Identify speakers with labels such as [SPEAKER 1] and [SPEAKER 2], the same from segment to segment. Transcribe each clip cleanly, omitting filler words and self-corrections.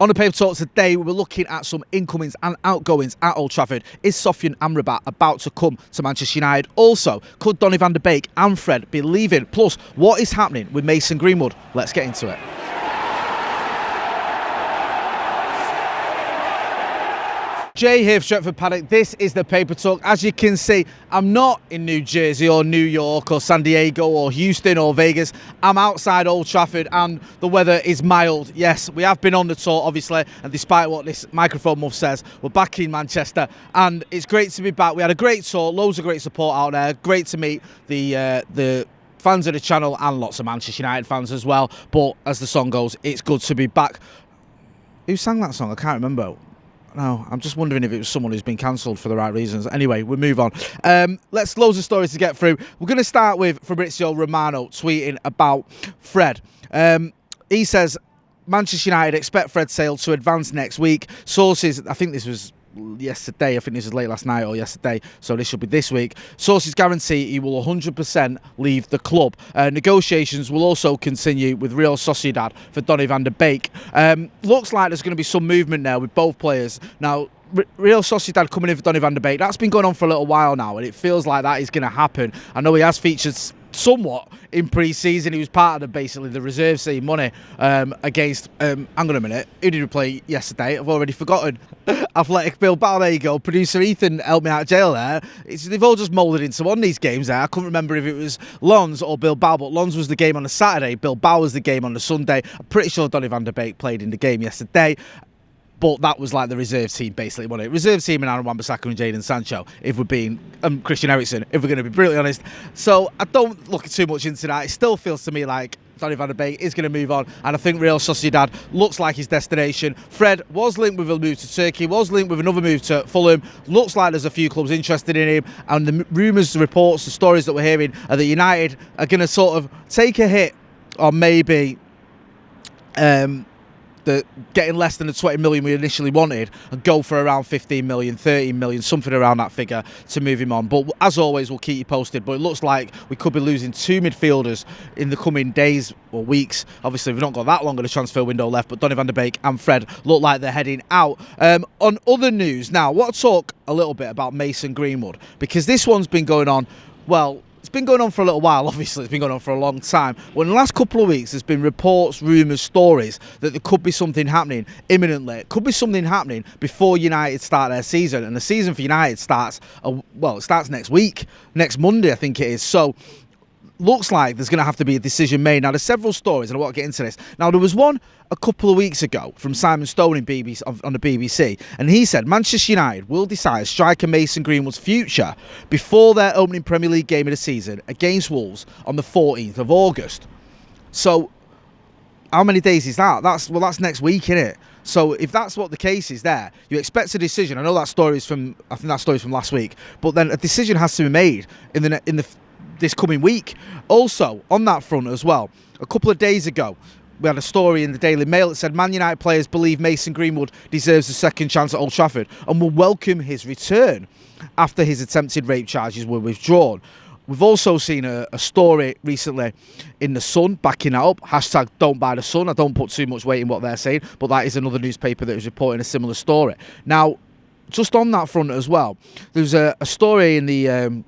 [SPEAKER 1] On the paper talk today, we're looking at some incomings and outgoings at Old Trafford. Is Sofyan Amrabat about to come to Manchester United? Also, could Donny van de Beek and Fred be leaving? Plus, what is happening with Mason Greenwood? Let's get into it. Jay here for Stretford Paddock. This is the paper talk. As you can see, I'm not in New Jersey or New York or San Diego or Houston or Vegas. I'm outside Old Trafford and the weather is mild. Yes, we have been on the tour, obviously, and despite what this microphone muff says, we're back in Manchester and it's great to be back. We had a great tour, loads of great support out there. Great to meet the fans of the channel and lots of Manchester United fans as well. But as the song goes, it's good to be back. Who sang that song? I can't remember. No, I'm just wondering if it was someone who's been cancelled for the right reasons. Anyway, we'll move on. Loads of stories to get through. We're going to start with Fabrizio Romano tweeting about Fred. He says, Manchester United expect Fred sale to advance next week. Sources, I think this was yesterday, I think this was late last night or yesterday, so this should be this week. Sources guarantee he will 100% leave the club. Negotiations will also continue with Real Sociedad for Donny van de Beek. Looks like there's going to be some movement there with both players. Now, Real Sociedad coming in for Donny van de Beek, that's been going on for a little while now, and it feels like that is going to happen. I know he has featured somewhat in pre-season. He was part of basically the reserve team money against hang on a minute, who did we play yesterday? I've already forgotten. Athletic Bilbao. There you go. Producer Ethan helped me out of jail there. They've all just moulded into one, these games there. I couldn't remember if it was Lens or Bilbao, but Lens was the game on the Saturday, Bilbao was the game on the Sunday. I'm pretty sure Donny van de Beek played in the game yesterday, but that was like the reserve team, basically, wasn't it? Reserve team and Aaron Wan-Bissaka and Jadon Sancho, if we're being Christian Eriksen, if we're going to be brutally honest. So I don't look too much into that. It still feels to me like Donny van de Beek is going to move on, and I think Real Sociedad looks like his destination. Fred was linked with a move to Turkey, was linked with another move to Fulham. Looks like there's a few clubs interested in him, and the rumours, the reports, the stories that we're hearing are that United are going to sort of take a hit on maybe getting less than the 20 million we initially wanted and go for around 15 million, 13 million, something around that figure to move him on. But as always, we'll keep you posted. But it looks like we could be losing two midfielders in the coming days or weeks. Obviously, we've not got that long of a transfer window left, but Donny van de Beek and Fred look like they're heading out. On other news now, I want to talk a little bit about Mason Greenwood, because this one's been going on, well, it's been going on for a little while, obviously. It's been going on for a long time. Well, in the last couple of weeks, there's been reports, rumours, stories that there could be something happening imminently. It could be something happening before United start their season. And the season for United starts, it starts next week. Next Monday, I think it is. So, looks like there's going to have to be a decision made. Now, there's several stories, and I want to get into this. Now, there was one a couple of weeks ago from Simon Stone on the BBC, and he said Manchester United will decide striker Mason Greenwood's future before their opening Premier League game of the season against Wolves on the 14th of August. So, how many days is that? That's next week, innit? So if that's what the case is there, you expect a decision. I know that story's from last week, but then a decision has to be made in this coming week. Also, on that front as well, a couple of days ago, we had a story in the Daily Mail that said Man United players believe Mason Greenwood deserves a second chance at Old Trafford and will welcome his return after his attempted rape charges were withdrawn. We've also seen a story recently in The Sun backing that up. Hashtag don't buy The Sun. I don't put too much weight in what they're saying, but that is another newspaper that is reporting a similar story. Now, just on that front as well, there's a story in the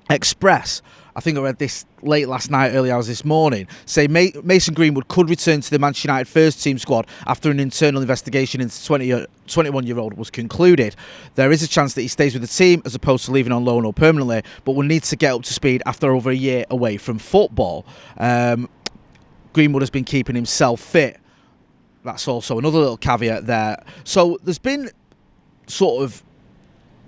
[SPEAKER 1] Express, I think I read this late last night, early hours this morning, say Mason Greenwood could return to the Manchester United first team squad after an internal investigation into 21-year-old was concluded. There is a chance that he stays with the team as opposed to leaving on loan or permanently, but will need to get up to speed after over a year away from football. Greenwood has been keeping himself fit. That's also another little caveat there. So there's been sort of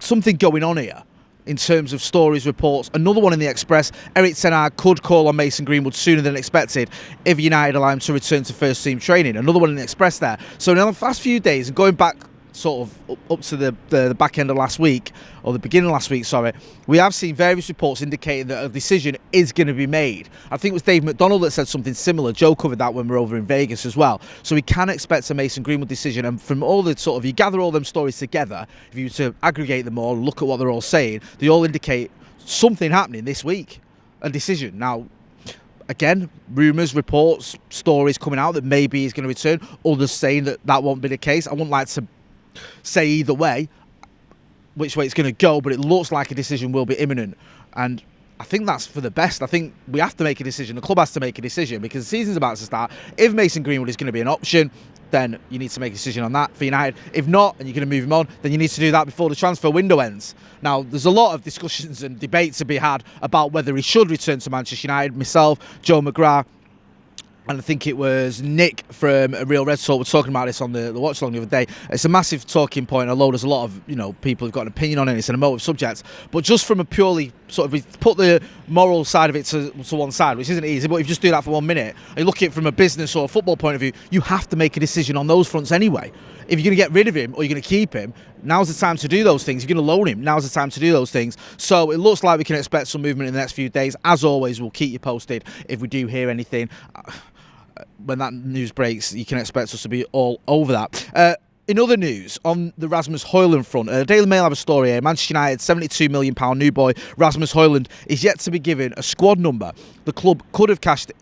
[SPEAKER 1] something going on here in terms of stories, reports. Another one in the Express, Erik ten Hag could call on Mason Greenwood sooner than expected if United allow him to return to first team training. Another one in the Express there. So in the last few days, and going back sort of up to the back end of last week, or the beginning of last week, sorry, we have seen various reports indicating that a decision is going to be made. I think it was Dave McDonald that said something similar. Joe covered that when we were over in Vegas as well. So we can expect a Mason Greenwood decision, and from all the sort of, you gather all them stories together, if you were to aggregate them all, look at what they're all saying, they all indicate something happening this week, a decision. Now, again, rumours, reports, stories coming out that maybe he's going to return. Others saying that that won't be the case. I wouldn't like to say either way which way it's going to go, but it looks like a decision will be imminent. And I think that's for the best. I think we have to make a decision. The club has to make a decision because the season's about to start. If Mason Greenwood is going to be an option, then you need to make a decision on that for United. If not, and you're going to move him on, then you need to do that before the transfer window ends. Now, there's a lot of discussions and debates to be had about whether he should return to Manchester United. Myself, Joe McGrath, and I think it was Nick from Real Red Talk were talking about this on the watch along the other day. It's a massive talking point, although there's a lot of people who've got an opinion on it. It's an emotive subject, but just from a purely sort of, we put the moral side of it to one side, which isn't easy. But if you just do that for 1 minute and you look at it from a business or a football point of view, you have to make a decision on those fronts anyway. If you're going to get rid of him or you're going to keep him, now's the time to do those things. If you're going to loan him, now's the time to do those things. So it looks like we can expect some movement in the next few days. As always, we'll keep you posted if we do hear anything. When that news breaks, you can expect us to be all over that. In other news, on the Rasmus Hojlund front, Daily Mail have a story here. Manchester United, £72 million new boy Rasmus Hojlund is yet to be given a squad number. The club could have cashed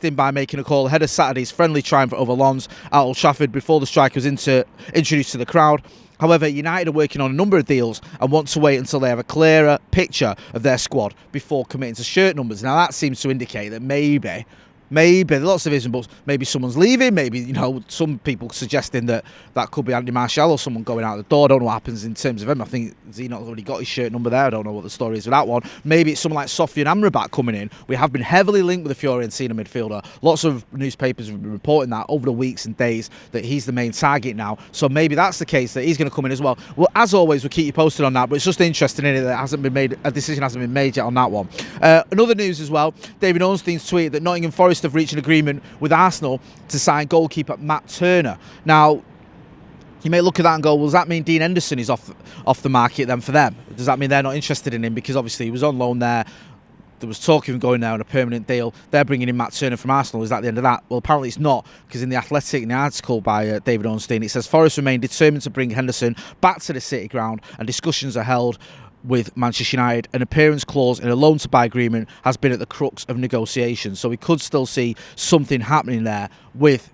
[SPEAKER 1] in by making a call ahead of Saturday's friendly triumph over Lens at Old Trafford before the striker was introduced to the crowd. However, United are working on a number of deals and want to wait until they have a clearer picture of their squad before committing to shirt numbers. Now, that seems to indicate that maybe there's lots of ifs and buts. Maybe someone's leaving. Maybe, some people suggesting that could be Andy Martial or someone going out the door. I don't know what happens in terms of him. I think, has he not already got his shirt number there? I don't know what the story is with that one. Maybe it's someone like Sofyan Amrabat coming in. We have been heavily linked with the Fiorentina midfielder. Lots of newspapers have been reporting that over the weeks and days that he's the main target now. So maybe that's the case, that he's going to come in as well. Well, as always, we'll keep you posted on that, but it's just interesting in it that a decision hasn't been made yet on that one. Another news as well, David Ornstein's tweet that Nottingham Forest have reached an agreement with Arsenal to sign goalkeeper Matt Turner. Now, you may look at that and go, well, does that mean Dean Henderson is off the market then for them? Does that mean they're not interested in him? Because obviously he was on loan there. There was talk of him going there on a permanent deal. They're bringing in Matt Turner from Arsenal. Is that the end of that? Well, apparently it's not, because in the Athletic, in the article by David Ornstein, it says Forest remain determined to bring Henderson back to the City ground, and discussions are held with Manchester United. An appearance clause in a loan-to-buy agreement has been at the crux of negotiations. So we could still see something happening there with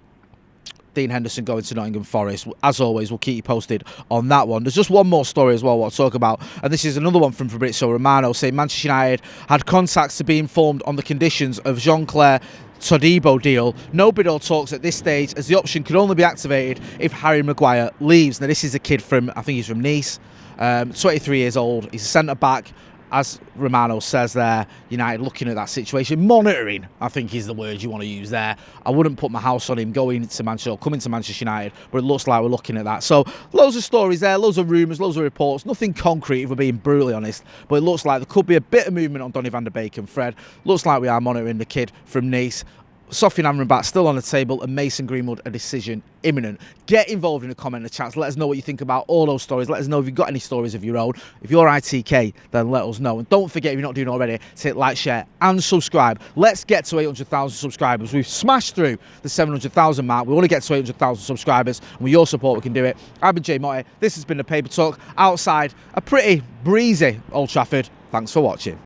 [SPEAKER 1] Dean Henderson going to Nottingham Forest. As always, we'll keep you posted on that one. There's just one more story as well what I'll talk about, and this is another one from Fabrizio Romano saying Manchester United had contacts to be informed on the conditions of Jean-Claire Todibo deal. No bid or talks at this stage, as the option could only be activated if Harry Maguire leaves. Now, this is a kid from, I think he's from Nice, 23 years old. He's a centre-back. As Romano says there, United looking at that situation, monitoring, I think is the word you want to use there. I wouldn't put my house on him going to Manchester or coming to Manchester United, but it looks like we're looking at that. So loads of stories there, loads of rumours, loads of reports, nothing concrete if we're being brutally honest, but it looks like there could be a bit of movement on Donny van der Beek and Fred. Looks like we are monitoring the kid from Nice. Sofyan Amrabat still on the table, and Mason Greenwood a decision imminent. Get involved in the comment in the chats. Let us know what you think about all those stories. Let us know if you've got any stories of your own. If you're ITK, then let us know. And don't forget, if you're not doing it already, to hit like, share and subscribe. Let's get to 800,000 subscribers. We've smashed through the 700,000 mark. We want to get to 800,000 subscribers, and with your support we can do it. I've been Jay Motty. This has been the Paper Talk outside a pretty breezy Old Trafford. Thanks for watching.